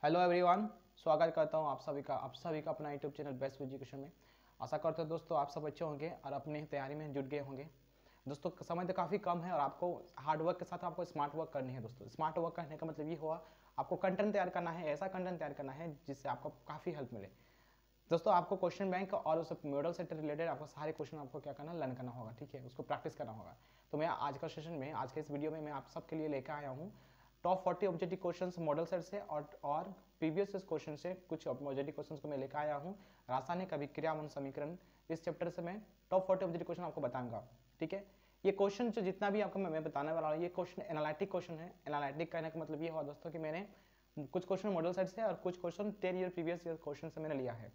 Hello everyone, स्वागत करता हूं आप सभी का अपना यूट्यूब चैनल बेस्ट एजुकेशन में। आशा करते हो दोस्तों आप सब अच्छे होंगे और अपनी तैयारी में जुट गए होंगे। दोस्तों समय तो काफ़ी कम है और आपको हार्ड वर्क के साथ आपको स्मार्ट वर्क करनी है। दोस्तों स्मार्ट वर्क करने का मतलब ये हुआ आपको कंटेंट तैयार करना है, ऐसा कंटेंट तैयार करना है जिससे आपको काफ़ी हेल्प मिले। दोस्तों आपको क्वेश्चन बैंक और उस मॉडल से रिलेटेड आपको सारे क्वेश्चन आपको क्या करना, लर्न करना होगा, ठीक है, उसको प्रैक्टिस करना होगा। तो मैं आज का सेशन में, आज के इस वीडियो में मैं आप सबके लिए लेकर आया हूँ top 40 objective questions model set से और प्रीवियस क्वेश्चन से कुछ ऑब्जेक्टिव क्वेश्चंस को मैं लेकर आया हूँ। रासायनिक अभिक्रिया वन समीकरण, इस चैप्टर से मैं टॉप 40 ऑब्जेक्टिव क्वेश्चन आपको बताऊंगा, ठीक है। ये क्वेश्चन जो जितना भी आपको मैं बताने वाला हूँ, ये क्वेश्चन एनालिटिक क्वेश्चन है। एनालिटिक कहने का मतलब ये हुआ दोस्तों कि मैंने कुछ क्वेश्चन मॉडल सेट से और कुछ question 10 year previous year question से मैंने लिया है,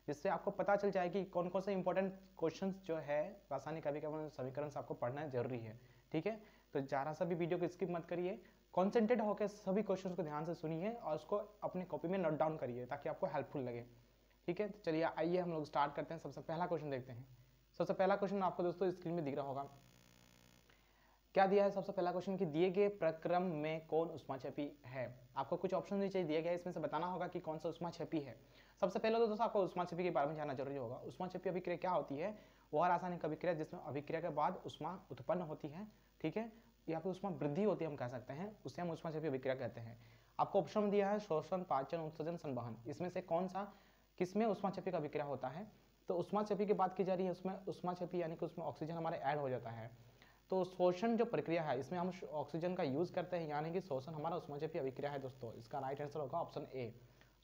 जिससे आपको पता चल जाए कि कौन कौन से इंपॉर्टेंट क्वेश्चन जो है रासायनिक अभिक्रिया समीकरण से आपको पढ़ना जरूरी है, ठीक है। तो जरा सा भी वीडियो को स्किप मत करिए, कॉन्सेंट्रेट होकर सभी क्वेश्चन को ध्यान से सुनिए और उसको अपने कॉपी में नोट डाउन करिए ताकि आपको हेल्पफुल लगे, ठीक है। तो चलिए आइए हम लोग स्टार्ट करते हैं। सबसे पहला क्वेश्चन देखते हैं। सबसे पहला क्वेश्चन आपको दोस्तों स्क्रीन में दिख रहा होगा। क्या दिया है सबसे पहला क्वेश्चन कि दिए गए प्रक्रम में कौन उष्माक्षेपी है। आपको कुछ ऑप्शन नीचे दिए गए, इसमें से बताना होगा कि कौन सा उष्माक्षेपी है। सबसे पहले तो दोस्तों आपको उष्माक्षेपी के बारे में जानना जरूरी होगा। उष्माक्षेपी अभिक्रिया क्या होती है? वह रासायनिक अभिक्रिया जिसमें अभिक्रिया के बाद उष्मा उत्पन्न होती है, ठीक है, या फिर उष्मा वृद्धि होती है, हम कह सकते हैं, उसे हम उष्माक्षेपी अभिक्रिया कहते हैं। आपको ऑप्शन दिया है शोषण, पाचन, उत्सर्जन, संवहन। इसमें से कौन सा किसमें उष्माक्षेपी का अभिक्रिया होता है? तो उष्माक्षेपी की बात की जा रही है, उसमें उष्माक्षेपी यानी कि उसमें ऑक्सीजन हमारे ऐड हो जाता है। तो शोषण जो प्रक्रिया है इसमें हम ऑक्सीजन का यूज करते हैं, यानी कि शोषण हमारा उष्माक्षेपी अभिक्रिया है। दोस्तों इसका राइट आंसर होगा ऑप्शन ए।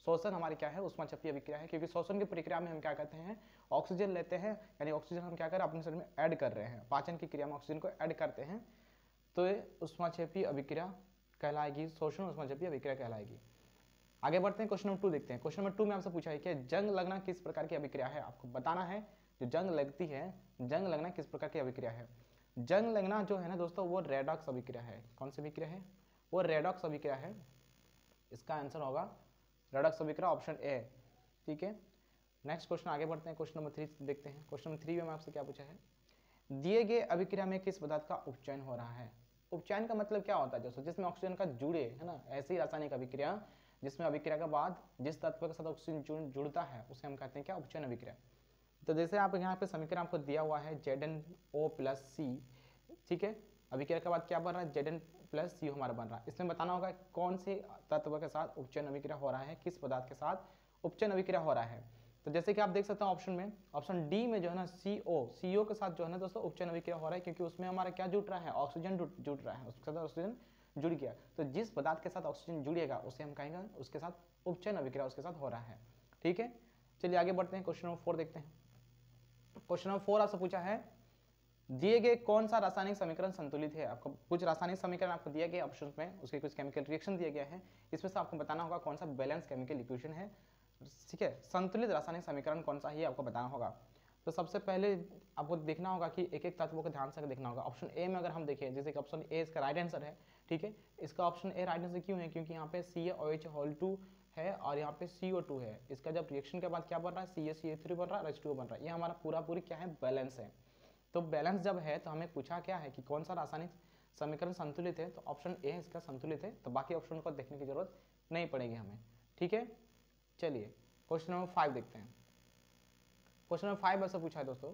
शोषण हमारी क्या है? उष्माक्षेपी अभिक्रिया है, क्योंकि शोषण की प्रक्रिया में हम क्या करते हैं, ऑक्सीजन लेते हैं, यानी ऑक्सीजन हम क्या कर रहे हैं, अपने शरीर में ऐड कर रहे हैं। पाचन की क्रिया में ऑक्सीजन को ऐड करते हैं, तो ये उष्माक्षेपी अभिक्रिया कहलाएगी, शोषण उष्माक्षेपी अभिक्रिया कहलाएगी। आगे बढ़ते हैं, क्वेश्चन नंबर 2 देखते हैं। क्वेश्चन नंबर 2 में आपसे पूछा है कि जंग लगना किस प्रकार की अभिक्रिया है। आपको बताना है जो जंग लगती है, जंग लगना किस प्रकार की अभिक्रिया है। जंग लगना जो है ना दोस्तों, वो रेडॉक्स अभिक्रिया है। कौन सी अभिक्रिया है? वो रेडॉक्स अभिक्रिया है। इसका आंसर होगा रेडॉक्स अभिक्रिया, ऑप्शन ए, ठीक है। नेक्स्ट क्वेश्चन आगे बढ़ते हैं, क्वेश्चन नंबर 3 देखते हैं। क्वेश्चन नंबर 3 में आपसे क्या पूछा है, दिए गए अभिक्रिया में किस पदार्थ का उपचयन हो रहा है। उपचयन का मतलब क्या होता है दोस्तों? जिसमें ऑक्सीजन का जुड़े, है ना, ऐसी रासायनिक अभिक्रिया जिसमें अभिक्रिया के बाद जिस तत्व के साथ ऑक्सीजन जुड़ता है उसे हम कहते हैं क्या? उपचयन अभिक्रिया। तो जैसे आप यहाँ पे समीकरण आपको दिया हुआ है ZnO+C, ठीक है। अभिक्रिया के बाद क्या बन रहा है? Zn+Co हमारा बन रहा है। इसमें बताना होगा कौन से तत्व के साथ उपचयन अभिक्रिया हो रहा है, किस पदार्थ के साथ उपचयन अभिक्रिया हो रहा है। तो जैसे कि आप देख सकते हैं ऑप्शन में, ऑप्शन डी में जो है ना CO के साथ जो है ना दोस्तों उपचयन अभिक्रिया हो रहा है, क्योंकि उसमें हमारा क्या जुड़ रहा है? ऑक्सीजन जुड़ रहा है, उसके साथ ऑक्सीजन जुड़ गया। तो जिस पदार्थ के साथ ऑक्सीजन जुड़ेगा उसे हम कहेंगे उसके साथ उपचयन अभिक्रिया उसके साथ हो रहा है, ठीक है। चलिए आगे बढ़ते हैं, क्वेश्चन नंबर 4 देखते हैं। क्वेश्चन नंबर 4 आपसे पूछा है, दिए गए कौन सा रासायनिक समीकरण संतुलित है। आपको कुछ रासायनिक समीकरण आपको दिए गए ऑप्शन में, उसके कुछ केमिकल रिएक्शन दिए गए हैं, इसमें से आपको बताना होगा कौन सा बैलेंस केमिकल इक्वेशन है, ठीक है। संतुलित रासायनिक समीकरण कौन सा है आपको बताना होगा। तो सबसे पहले आपको देखना होगा कि एक एक तत्वों को ध्यान से देखना होगा। ऑप्शन ए में अगर हम देखें, जैसे कि ऑप्शन ए इसका राइट आंसर है, ठीक है। इसका ऑप्शन ए राइट आंसर क्यों है? क्योंकि यहाँ पे CaOH2 है और यहाँ पे CO2 है। इसका जब रिएक्शन के बाद क्या बन रहा है? CaCH3 बन रहा है, H2O बन रहा है। ये हमारा पूरी क्या है? बैलेंस है। तो बैलेंस जब है तो हमें पूछा क्या है कि कौन सा रासायनिक समीकरण संतुलित है, तो ऑप्शन ए इसका संतुलित है। तो बाकी ऑप्शन को देखने की जरूरत नहीं पड़ेगी हमें, ठीक है। चलिए क्वेश्चन नंबर 5 देखते हैं। क्वेश्चन नंबर 5 ऐसा पूछा है दोस्तों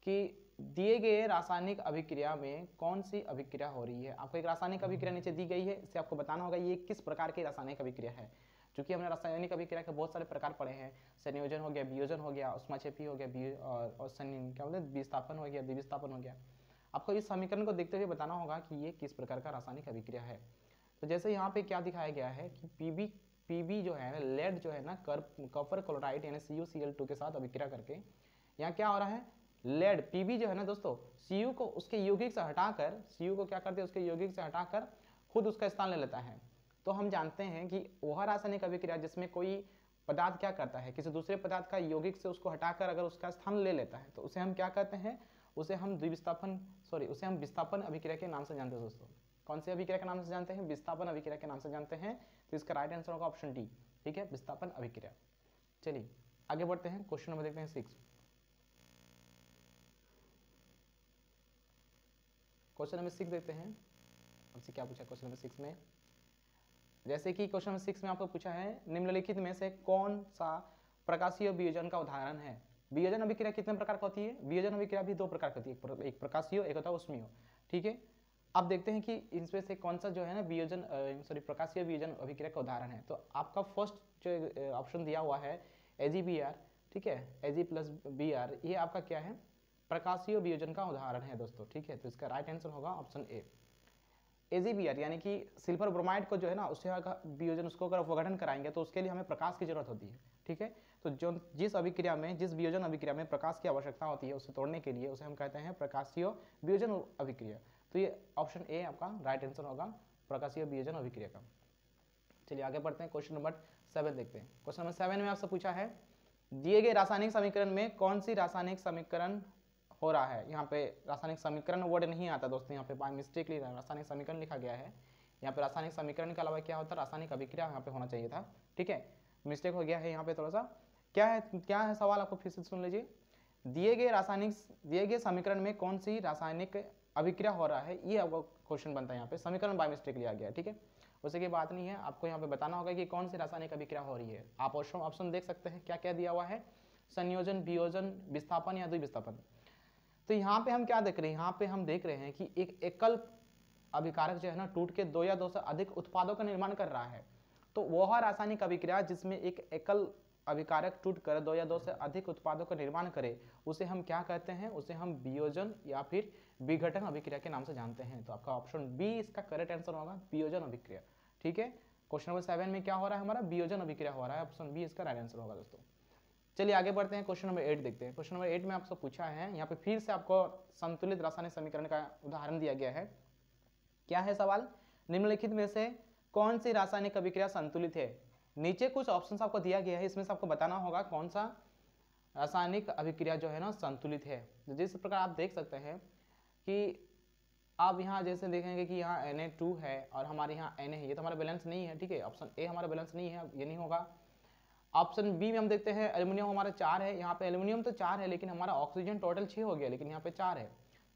कि दिए गए रासायनिक अभिक्रिया में कौन सी अभिक्रिया हो रही है। आपको एक रासायनिक अभिक्रिया नीचे दी गई है, इससे आपको बताना होगा ये किस प्रकार की रासायनिक अभिक्रिया है। क्योंकि हमने रासायनिक अभिक्रिया के बहुत सारे प्रकार पढ़े हैं, संयोजन हो गया, वियोजन हो गया, उष्माक्षेपी हो गया, और क्या बोलते हैं, विस्थापन हो गया, द्विविस्थापन हो गया। आपको इस समीकरण को देखते हुए बताना होगा कि ये किस प्रकार का रासायनिक अभिक्रिया है। तो जैसे यहाँ पे क्या दिखाया गया है कि पीबी जो है ना, लेड जो है ना, कॉपर क्लोराइड यानी CuCl2 के साथ अभिक्रिया करके यहाँ क्या हो रहा है, लेड पीबी जो है ना दोस्तों, Cu को उसके यौगिक से हटाकर, Cu को क्या करते हैं, उसके यौगिक से हटाकर खुद उसका स्थान ले लेता है। तो हम जानते हैं कि वह रासायनिक अभिक्रिया जिसमें कोई पदार्थ क्या करता है, किसी दूसरे पदार्थ का यौगिक से उसको हटाकर अगर उसका स्थान ले लेता है, तो उसे हम क्या कहते हैं, उसे हम उसे हम विस्थापन अभिक्रिया के नाम से जानते हैं दोस्तों। कौन सी अभिक्रिया के नाम से जानते हैं? विस्थापन अभिक्रिया के नाम से जानते हैं। तो इसका राइट आंसर होगा ऑप्शन डी, ठीक है, विस्थापन अभिक्रिया। चलिए आगे बढ़ते हैं, क्वेश्चन नंबर देखते हैं 6। क्वेश्चन नंबर 6 देखते हैं, हमसे क्या पूछा क्वेश्चन नंबर 6 में, जैसे कि क्वेश्चन नंबर 6 में आपको पूछा है निम्नलिखित में से कौन सा प्रकाशीय वियोजन का उदाहरण है। वियोजन अभिक्रिया कितने प्रकार की होती है? वियोजन अभिक्रिया भी 2 प्रकार की होती है, एक प्रकाशीय एक होता है उष्मीय। ठीक है, अब देखते हैं कि इनमें से कौन सा जो है ना वियोजन प्रकाशीय वियोजन अभिक्रिया का उदाहरण है। तो आपका फर्स्ट जो ऑप्शन दिया हुआ है AgBr, ठीक है, Ag प्लस Br, ये आपका क्या है? प्रकाशीय वियोजन का उदाहरण है दोस्तों। ठीक है, तो इसका राइट आंसर होगा ऑप्शन ए AgBr, यानी कि सिल्वर ब्रोमाइड को जो है ना उससे वियोजन उसको अगर अपघटन कराएंगे तो उसके लिए हमें प्रकाश की जरूरत होती है। ठीक है, तो जो जिस अभिक्रिया में जिस वियोजन अभिक्रिया में प्रकाश की आवश्यकता होती है उसे तोड़ने के लिए उसे हम कहते हैं प्रकाशीय वियोजन अभिक्रिया। तो ये ऑप्शन ए आपका राइट आंसर होगा प्रकाशीय वियोजन अभिक्रिया का। चलिए आगे बढ़ते हैं, क्वेश्चन नंबर 7 देखते हैं। क्वेश्चन नंबर 7 में आपसे पूछा है दिए गए रासायनिक समीकरण में कौन सी रासायनिक समीकरण हो रहा है। यहाँ पे रासायनिक समीकरण वर्ड नहीं आता दोस्तों, यहाँ पे बाय मिस्टेकली रासायनिक समीकरण लिखा गया है। यहाँ पे रासायनिक समीकरण के अलावा क्या होता है, रासायनिक अभिक्रिया यहाँ पे होना चाहिए था। ठीक है, मिस्टेक हो गया है यहाँ पे थोड़ा सा। क्या है सवाल, आपको फिर से सुन लीजिए। दिए गए समीकरण में कौन सी रासायनिक अभिक्रिया हो रहा है, ये आपको क्वेश्चन बनता है। यहाँ पे समीकरण बाय मिस्टेक लिया गया है। ठीक है, उसे की बात नहीं है, आपको यहाँ पे बताना होगा कि कौन सी रासायनिक अभिक्रिया हो रही है। आप ऑप्शन देख सकते हैं क्या क्या दिया हुआ है, संयोजन, वियोजन, विस्थापन या द्विविस्थापन। तो यहाँ पे हम क्या देख रहे हैं, यहाँ पे हम देख रहे हैं कि एक एकल अभिकारक जो है ना टूट के 2 या 2 से अधिक उत्पादों का निर्माण कर रहा है। तो वह रासायनिक अभिक्रिया जिसमें एक एकल अभिकारक टूट कर 2 या 2 से अधिक उत्पादों का निर्माण करे उसे हम क्या कहते हैं, उसे हम वियोजन या फिर विघटन अभिक्रिया के नाम से जानते हैं। तो आपका ऑप्शन बी इसका करेक्ट आंसर होगा, वियोजन अभिक्रिया। ठीक है, क्वेश्चन नंबर 7 में क्या हो रहा है हमारा, वियोजन अभिक्रिया हो रहा है, ऑप्शन बी इसका राइट आंसर होगा दोस्तों। चलिए आगे बढ़ते हैं, क्वेश्चन नंबर 8 देखते हैं। क्वेश्चन नंबर 8 में आपसे पूछा है, यहाँ पे फिर से आपको संतुलित रासायनिक समीकरण का उदाहरण दिया गया है। क्या है सवाल, निम्नलिखित में से कौन सी रासायनिक अभिक्रिया संतुलित है। नीचे कुछ ऑप्शंस आपको दिया गया है, इसमें से आपको बताना होगा कौन सा रासायनिक अभिक्रिया जो है ना संतुलित है। जिस प्रकार आप देख सकते हैं कि आप यहाँ जैसे देखेंगे कि यहाँ Na2 है और हमारे यहाँ Na है, ये तो हमारा बैलेंस नहीं है। ठीक है, ऑप्शन ए हमारा बैलेंस नहीं है, ये नहीं होगा। ऑप्शन बी में हम देखते हैं एल्यूमिनियम हमारा 4 है, यहाँ पे एल्यूमिनियम तो 4 है लेकिन हमारा ऑक्सीजन टोटल 6 हो गया, लेकिन यहाँ पे 4 है,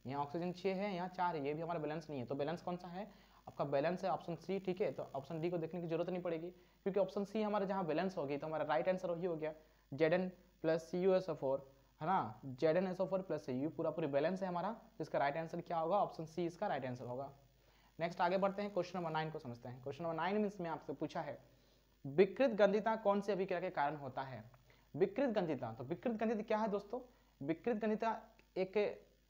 यहाँ ऑक्सीजन 6 है, यहाँ 4 है, ये भी हमारा बैलेंस नहीं है। तो बैलेंस कौन सा है, आपका बैलेंस है ऑप्शन सी। ठीक है, तो ऑप्शन डी को देखने की जरूरत नहीं पड़ेगी क्योंकि ऑप्शन सी हमारा जहाँ बैलेंस होगी तो हमारा राइट आंसर वही हो गया, Zn प्लस CuSO4 है ना, ZnSO4 प्लस Cu पूरा पूरी बैलेंस है हमारा। इसका राइट आंसर क्या होगा, ऑप्शन सी इसका राइट आंसर होगा। नेक्स्ट आगे बढ़ते हैं, क्वेश्चन नंबर 9 को समझते हैं। क्वेश्चन नंबर 9 में इसमें आपसे पूछा है विकृत गंधिता कौन सी अभिक्रिया के कारण होता है। विकृत गंधिता, तो विकृत गंधिता क्या है दोस्तों, विकृत गंधिता एक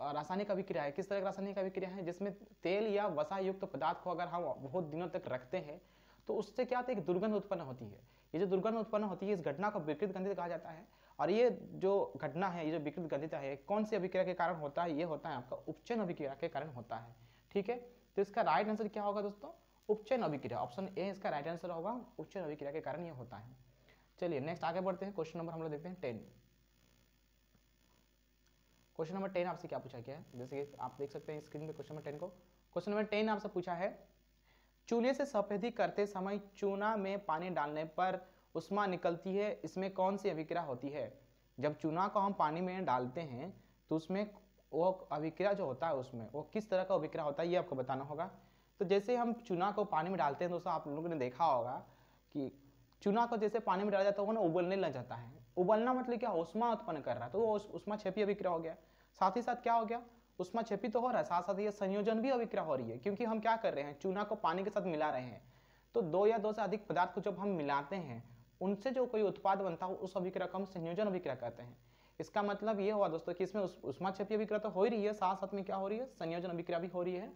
रासायनिक अभिक्रिया है। किस तरह की रासायनिक अभिक्रिया है, जिसमें तेल या वसा युक्त पदार्थ को अगर हम बहुत दिनों तक रखते हैं तो उससे क्या होता है, एक दुर्गंध उत्पन्न होती है। ये जो दुर्गंध उत्पन्न होती है इस घटना को विकृत गंधिता कहा जाता है। और ये जो घटना है, ये जो विकृत गंधिता है, कौन सी अभिक्रिया के कारण होता है, ये होता है आपका उपचयन अभिक्रिया के कारण होता है। ठीक है, तो इसका राइट आंसर क्या होगा दोस्तों, उपचयन अभिक्रिया, ऑप्शन ए इसका राइट आंसर होगा, उपचयन अभिक्रिया के कारण ये होता है। चलिए नेक्स्ट आगे बढ़ते हैं, क्वेश्चन नंबर हम लोग देखते हैं 10। क्वेश्चन नंबर 10 आपसे क्या पूछा गया है, जैसे कि आप देख सकते हैं स्क्रीन पे क्वेश्चन नंबर 10 को। क्वेश्चन नंबर 10 आपसे पूछा है चूल्हे से सफेदी करते समय चूना में पानी डालने पर उष्मा निकलती है, इसमें कौन सी अभिक्रिया होती है। जब चूना को हम पानी में डालते हैं तो उसमें वो अभिक्रिया जो होता है उसमें वो किस तरह का अभिक्रिया होता है, ये आपको बताना होगा। तो जैसे हम चूना को पानी में डालते हैं दोस्तों, आप लोगों ने देखा होगा कि चूना को जैसे पानी में डाला जाता है वो ना उबलने लग जाता है। उबलना मतलब क्या, उष्मा उत्पन्न कर रहा है, तो वो उष्मा क्षेपी अभिक्रिया हो गया। साथ ही साथ क्या हो गया, उष्मा क्षेपी तो हो रहा है, साथ साथ ये संयोजन भी अभिक्रिया हो रही है, क्योंकि हम क्या कर रहे हैं, चूना को पानी के साथ मिला रहे हैं। तो 2 या 2 से अधिक पदार्थ को जब हम मिलाते हैं उनसे जो कोई उत्पाद बनता है उस अभिक्रिया को हम संयोजन अभिक्रिया कहते हैं। इसका मतलब ये हुआ दोस्तों कि इसमें उष्मा क्षेपी अभिक्रिया तो हो ही रही है, साथ साथ में क्या हो रही है, संयोजन अभिक्रिया भी हो रही है।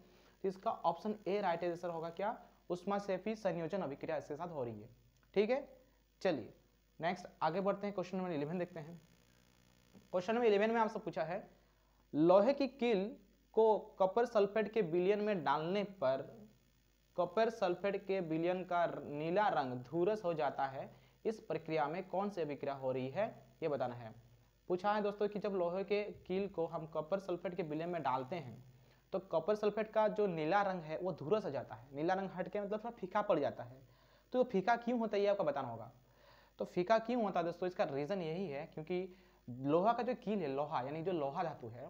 तो इसका ऑप्शन ए राइट आंसर होगा, क्या, उष्मा क्षेपी संयोजन अभिक्रिया इसके साथ हो रही है। ठीक है, चलिए नेक्स्ट आगे बढ़ते हैं, क्वेश्चन नंबर 11 देखते हैं। क्वेश्चन नंबर 11 में आपसे पूछा है लोहे की कील को कॉपर सल्फेट के विलयन में डालने पर कॉपर सल्फेट के विलयन का नीला रंग धूरस हो जाता है, इस प्रक्रिया में कौन सी अभिक्रिया हो रही है, ये बताना है। पूछा है दोस्तों कि जब लोहे के कील को हम कॉपर सल्फेट के विलयन में डालते हैं तो कॉपर सल्फेट का जो नीला रंग है वो धूरस हो जाता है, नीला रंग हट के मतलब थोड़ा फीका पड़ जाता है। तो फीका क्यों होता है ये आपको बताना होगा। तो फीका क्यों होता है दोस्तों, इसका रीजन यही है क्योंकि लोहा का जो कील है, लोहा यानी जो लोहा धातु है,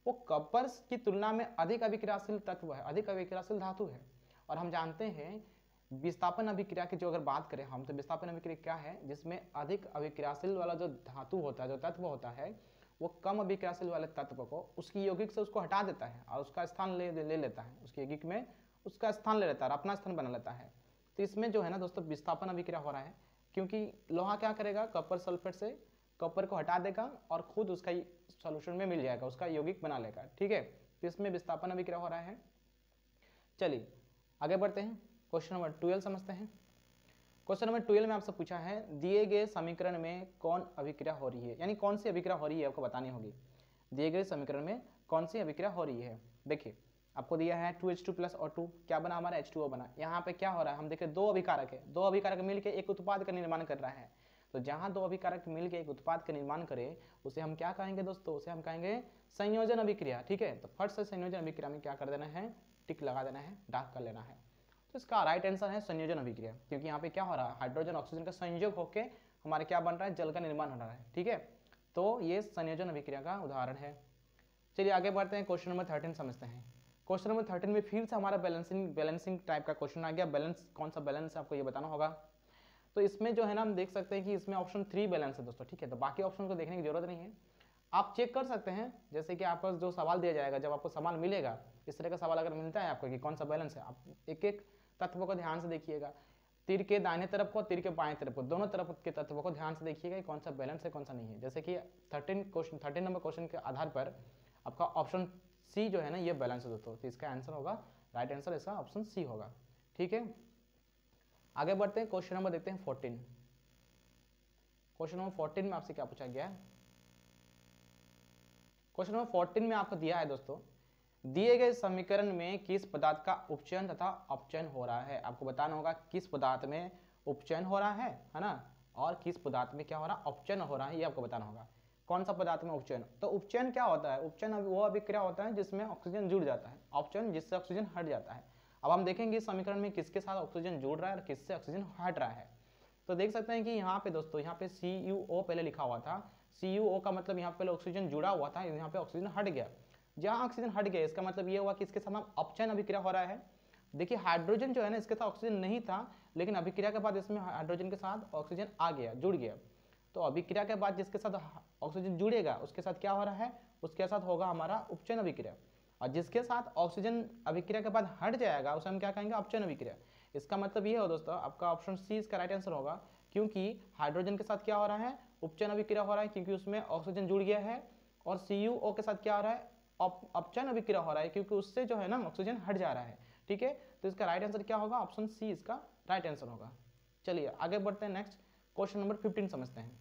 वो कॉपर की तुलना में अधिक अभिक्रियाशील तत्व है, अधिक अभिक्रियाशील धातु है। और हम जानते हैं विस्थापन अभिक्रिया की जो अगर बात करें हम, तो विस्थापन अभिक्रिया क्या है, जिसमें अधिक अभिक्रियाशील वाला जो धातु होता है, जो तत्व होता है, वो कम अभिक्रियाशील वाले तत्व को उसकी यौगिक से उसको हटा देता है और उसका स्थान ले लेता है, उसकी यौगिक में उसका स्थान ले लेता है और अपना स्थान बना लेता है। तो इसमें जो है ना दोस्तों विस्थापन अभिक्रिया हो रहा है, क्योंकि लोहा क्या करेगा, कॉपर सल्फेट से कॉपर को हटा देगा और खुद उसका सॉल्यूशन में मिल जाएगा, उसका यौगिक बना लेगा। ठीक है, तो इसमें विस्थापन अभिक्रिया हो रहा है। चलिए आगे बढ़ते हैं, क्वेश्चन नंबर 12 समझते हैं। क्वेश्चन नंबर 12 में आपसे पूछा है दिए गए समीकरण में कौन अभिक्रिया हो रही है, यानी कौन सी अभिक्रिया हो रही है आपको बतानी होगी। दिए गए समीकरण में कौन सी अभिक्रिया हो रही है। देखिए आपको दिया है 2H2 प्लस O2, क्या बना हमारा H2O बना। यहाँ पे क्या हो रहा है, हम देखिए दो अभिकारक है, दो अभिकारक मिलकर एक उत्पाद का निर्माण कर रहा है। तो जहाँ दो अभिकारक मिलकर एक उत्पाद का निर्माण करे उसे हम क्या कहेंगे दोस्तों, उसे हम कहेंगे संयोजन अभिक्रिया। ठीक है, तो फट से संयोजन अभिक्रिया में क्या कर देना है, टिक लगा देना है, डार्क कर लेना है। तो इसका राइट आंसर है संयोजन अभिक्रिया, क्योंकि यहाँ पे क्या हो रहा है, हाइड्रोजन ऑक्सीजन का संयोग होकर हमारे क्या बन रहा है, जल का निर्माण हो रहा है। ठीक है, तो ये संयोजन अभिक्रिया का उदाहरण है। चलिए आगे बढ़ते हैं, क्वेश्चन नंबर 13 समझते हैं। क्वेश्चन नंबर 13 में फिर से हमारा बैलेंसिंग टाइप का क्वेश्चन आ गया। बैलेंस कौन सा बैलेंस है आपको ये बताना होगा। तो इसमें जो है ना हम देख सकते हैं कि इसमें ऑप्शन 3 बैलेंस है दोस्तों। ठीक है, तो बाकी ऑप्शन को देखने की जरूरत नहीं है, आप चेक कर सकते हैं। जैसे कि आपको जो सवाल दिया जाएगा, जब आपको सवाल मिलेगा, इस तरह का सवाल अगर मिलता है आपको कि कौन सा बैलेंस है, आप एक एक तत्वों को ध्यान से देखिएगा। तीर के दाहिने तरफ को, तीर के बाएं तरफ को, दोनों तरफ के तत्वों को ध्यान से देखिएगा कौन सा बैलेंस है कौन सा नहीं है। जैसे कि 13 नंबर क्वेश्चन के आधार पर आपका ऑप्शन सी जो है ना ये बैलेंस है दोस्तों, तो इसका आंसर होगा, राइट आंसर इसका ऑप्शन सी होगा। ठीक है, आगे बढ़ते हैं, क्वेश्चन नंबर देखते हैं 14। क्वेश्चन नंबर 14 में आपसे क्या पूछा गया है। क्वेश्चन नंबर 14 में आपको दिया है दोस्तों, दिए गए समीकरण में किस पदार्थ का उपचयन तथा अपचयन हो रहा है। आपको बताना होगा किस पदार्थ में उपचयन हो रहा है ना, और किस पदार्थ में क्या हो रहा है, अपचयन हो रहा है, ये आपको बताना होगा। कौन सा पदार्थ में उपचयन, तो उपचयन क्या होता है, उपचयन वो अभिक्रिया होता है जिसमें ऑक्सीजन जुड़ जाता है, अपचयन जिससे ऑक्सीजन हट जाता है। अब हम देखेंगे इस समीकरण में किसके साथ ऑक्सीजन जुड़ रहा है और किससे ऑक्सीजन हट रहा है। तो देख सकते हैं कि यहाँ पे दोस्तों, यहाँ पे CuO पहले लिखा हुआ था, CuO का मतलब यहाँ पे ऑक्सीजन जुड़ा हुआ था, यहाँ पे ऑक्सीजन हट गया। जहाँ ऑक्सीजन हट गया इसका मतलब ये हुआ कि इसके साथ हम अपचयन अभिक्रिया हो रहा है। देखिए हाइड्रोजन जो है ना इसके साथ ऑक्सीजन नहीं था, लेकिन अभिक्रिया के बाद इसमें हाइड्रोजन के साथ ऑक्सीजन आ गया, जुड़ गया। तो अभिक्रिया के बाद जिसके साथ ऑक्सीजन जुड़ेगा उसके साथ क्या हो रहा है, उसके साथ होगा हमारा उपचयन अभिक्रिया, और जिसके साथ ऑक्सीजन अभिक्रिया के बाद हट जाएगा उसे हम क्या कहेंगे, अपचयन अभिक्रिया। इसका मतलब ये हो दोस्तों, आपका ऑप्शन सी इसका राइट आंसर होगा, क्योंकि हाइड्रोजन के साथ क्या हो रहा है, उपचयन अभिक्रिया हो रहा है, क्योंकि उसमें ऑक्सीजन जुड़ गया है। और CuO के साथ क्या हो रहा है, अपचयन अभिक्रिया हो रहा है, क्योंकि उससे जो है ना ऑक्सीजन हट जा रहा है। ठीक है, तो इसका राइट आंसर क्या होगा, ऑप्शन सी इसका राइट आंसर होगा। चलिए आगे बढ़ते हैं, नेक्स्ट क्वेश्चन नंबर 15 समझते हैं।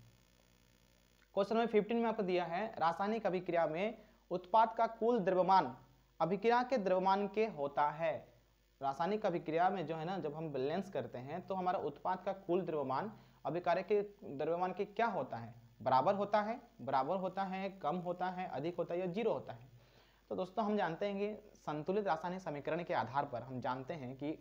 क्वेश्चन नंबर 15 में आपको दिया है रासायनिक अभिक्रिया में उत्पाद का कुल द्रव्यमान अभिक्रिया के द्रव्यमान के होता है। रासायनिक अभिक्रिया में जो है ना, जब हम बैलेंस करते हैं तो हमारा उत्पाद का कुल द्रव्यमान अभिक्रिया के द्रव्यमान के क्या होता है, बराबर होता है, कम होता है, अधिक होता है या जीरो होता है। तो दोस्तों हम जानते हैं कि संतुलित रासायनिक समीकरण के आधार पर हम जानते हैं कि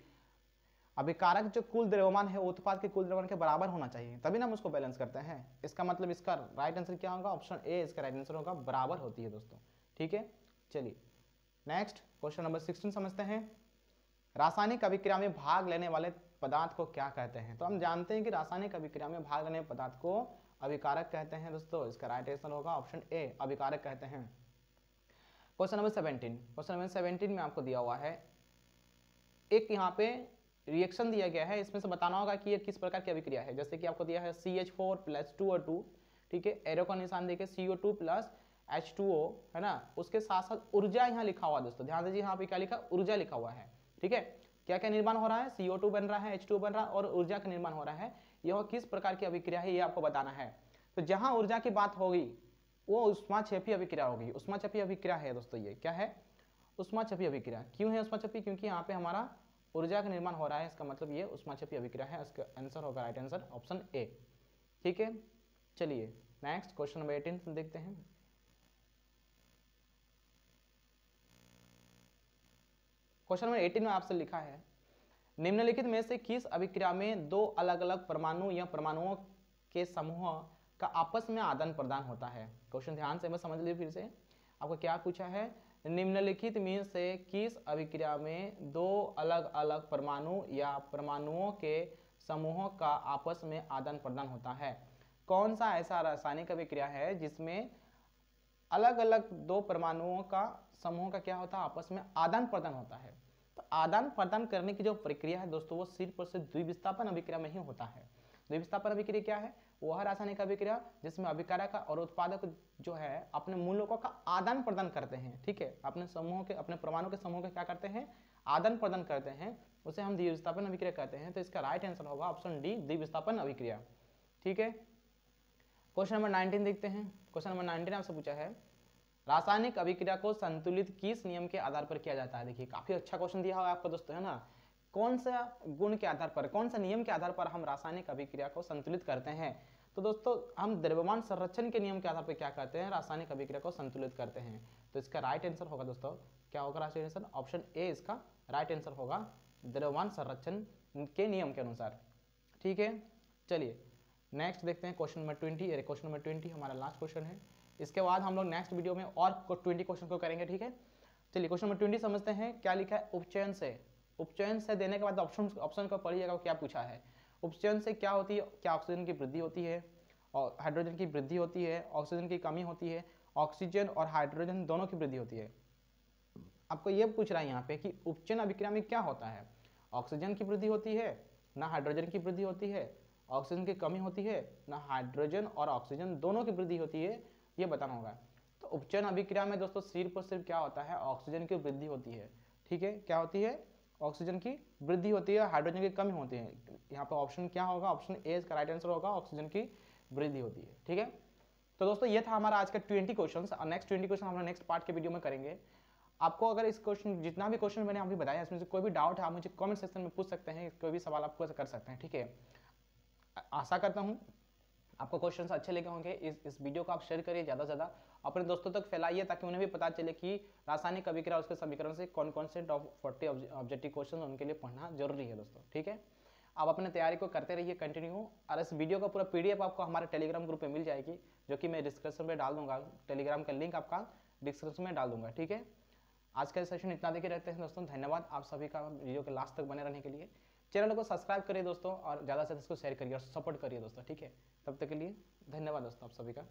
अभिकारक जो कुल द्रव्यमान है वो उत्पाद के कुल द्रव्यमान के बराबर होना चाहिए, तभी ना हम उसको बैलेंस करते हैं। इसका मतलब इसका राइट आंसर क्या होगा, ऑप्शन ए इसका राइट आंसर होगा, बराबर होती है दोस्तों। ठीक है, चलिए नेक्स्ट क्वेश्चन नंबर 16 समझते हैं। रासायनिक अभिक्रिया में भाग लेने वाले पदार्थ को क्या कहते हैं। तो हम जानते हैं कि रासायनिक अभिक्रिया में भाग लेने वाले पदार्थ को अभिकारक कहते हैं दोस्तों। इसका राइट आंसर होगा ऑप्शन ए, अभिकारक कहते हैं। क्वेश्चन नंबर 17, क्वेश्चन नंबर 17 में आपको दिया हुआ है, एक यहाँ पे रिएक्शन दिया गया है, इसमें से बताना होगा कि ये किस प्रकार की अभिक्रिया है। जैसे कि आपको दिया है CH4 प्लस 2O2, ठीक है, एरो का निशान देखिए CO2 प्लस H2O है ना, उसके साथ साथ ऊर्जा यहाँ लिखा हुआ दोस्तों, ध्यान दीजिए यहाँ पे क्या लिखा, ऊर्जा लिखा हुआ है। ठीक है, क्या क्या निर्माण हो रहा है, CO2 बन रहा है, H2O बन रहा है और ऊर्जा का निर्माण हो रहा है। यह किस प्रकार की अभिक्रिया है ये आपको बताना है। तो जहां ऊर्जा की बात होगी वो ऊष्माक्षेपी अभिक्रिया होगी। ऊष्माक्षेपी अभिक्रिया है दोस्तों, ये क्या है, ऊष्माक्षेपी अभिक्रिया। क्यों है ऊष्माक्षेपी, क्योंकि यहाँ पे हमारा ऊर्जा का निर्माण हो रहा है, इसका मतलब ये ऊष्माक्षेपी अभिक्रिया है। इसका आंसर होगा राइट आंसर ऑप्शन ए। ठीक है, चलिए नेक्स्ट क्वेश्चन नंबर 18 देखते हैं। क्वेश्चन नंबर 18 में आपसे लिखा है, निम्नलिखित में से किस अभिक्रिया में दो अलग अलग परमाणु या परमाणुओं के समूह का आपस में आदान प्रदान होता है। क्वेश्चन ध्यान से मैं समझ लीजिए फिर से, आपको क्या पूछा है, निम्नलिखित में से किस अभिक्रिया में दो अलग अलग परमाणु या परमाणुओं के समूहों का आपस में आदान प्रदान होता है? कौन सा ऐसा रासायनिक अभिक्रिया है जिसमें अलग अलग दो परमाणुओं का समूह का क्या होता है, आपस में आदान प्रदान होता है? तो आदान प्रदान करने की जो प्रक्रिया है दोस्तों, वो सिर्फ और सिर्फ द्विविस्थापन अभिक्रिया में ही होता है। द्विविस्थापन अभिक्रिया क्या है? वह रासायनिक अभिक्रिया जिसमें अभिकारक और उत्पादक जो है अपने मूलकों का आदान प्रदान करते हैं। ठीक है, अपने समूह के, अपने परमाणु के समूह के क्या करते हैं, आदान प्रदान करते हैं, उसे हम द्विविस्थापन अभिक्रिया कहते हैं। तो इसका राइट आंसर होगा ऑप्शन डी, द्विविस्थापन अभिक्रिया। ठीक है, क्वेश्चन नंबर 19 देखते हैं। क्वेश्चन नंबर 19 आपसे पूछा है, रासायनिक अभिक्रिया को संतुलित किस नियम के आधार पर किया जाता है? देखिए काफी अच्छा क्वेश्चन दिया हुआ है आपको दोस्तों, है ना। कौन सा गुण के आधार पर, कौन सा नियम के आधार पर हम रासायनिक अभिक्रिया को संतुलित करते हैं? तो दोस्तों हम द्रव्यमान संरक्षण के नियम के आधार पर क्या करते हैं, रासायनिक अभिक्रिया को संतुलित करते हैं। तो इसका राइट आंसर होगा दोस्तों, क्या होगा राइट आंसर? ऑप्शन ए इसका राइट आंसर होगा, द्रव्यमान संरक्षण के नियम के अनुसार। ठीक है, चलिए नेक्स्ट देखते हैं क्वेश्चन नंबर 20। क्वेश्चन नंबर 20 हमारा लास्ट क्वेश्चन है। इसके बाद हम लोग नेक्स्ट वीडियो में और 20 क्वेश्चन को करेंगे। ठीक है, चलिए क्वेश्चन नंबर 20 समझते हैं। क्या लिखा है? उपचयन से। उपचयन से देने के बाद ऑप्शन को पढ़िएगा क्या पूछा है। उपचयन से क्या होती है? क्या ऑक्सीजन की वृद्धि होती है और हाइड्रोजन की वृद्धि होती है, ऑक्सीजन की कमी होती है, ऑक्सीजन और हाइड्रोजन दोनों की वृद्धि होती है। आपको ये पूछ रहा है यहाँ पे कि उपचयन अभिक्रिया में क्या होता है, ऑक्सीजन की वृद्धि होती है, ना हाइड्रोजन की वृद्धि होती है, ऑक्सीजन की कमी होती है, ना हाइड्रोजन और ऑक्सीजन दोनों की वृद्धि होती है, ये बताना होगा। तो उपचयन अभिक्रिया में दोस्तों सिर्फ और सिर्फ क्या होता है, ऑक्सीजन की वृद्धि होती है। ठीक है, क्या होती है? ऑक्सीजन की वृद्धि होती है, हाइड्रोजन की कमी होती है। यहाँ पे ऑप्शन क्या होगा? ऑप्शन ए इसका राइट आंसर होगा, ऑक्सीजन की वृद्धि होती है। ठीक है, तो दोस्तों ये था हमारा आज का 20 क्वेश्चन। और नेक्स्ट 20 क्वेश्चन हम नेक्स्ट पार्ट के वीडियो में करेंगे। आपको अगर इस क्वेश्चन, जितना भी क्वेश्चन मैंने अभी बताया, इसमें से कोई भी डाउट है आप मुझे कमेंट सेक्शन में पूछ सकते हैं, कोई भी सवाल आप कर सकते हैं। ठीक है, आशा करता हूँ आपको क्वेश्चंस अच्छे लगे होंगे। इस वीडियो को आप शेयर करिए, ज़्यादा से ज़्यादा अपने दोस्तों तक फैलाइए, ताकि उन्हें भी पता चले कि रासायनिक अभिक्रिया और उसके समीकरण से कौन कौन से टॉप 40 ऑब्जेक्टिव क्वेश्चन उनके लिए पढ़ना जरूरी है दोस्तों। ठीक है, आप अपने तैयारी को करते रहिए कंटिन्यू। और इस वीडियो का पूरा PDF आपको हमारे टेलीग्राम ग्रुप में मिल जाएगी, जो कि मैं डिस्क्रिप्शन में डाल दूंगा। टेलीग्राम का लिंक आपका डिस्क्रिप्शन में डाल दूंगा। ठीक है, आज का सेशन इतना देखे रहते हैं दोस्तों। धन्यवाद आप सभी का वीडियो के लास्ट तक बने रहने के लिए। चैनल को सब्सक्राइब करिए दोस्तों, और ज़्यादा से इसको शेयर करिए और सपोर्ट करिए दोस्तों। ठीक है, तब तक के लिए धन्यवाद दोस्तों आप सभी का।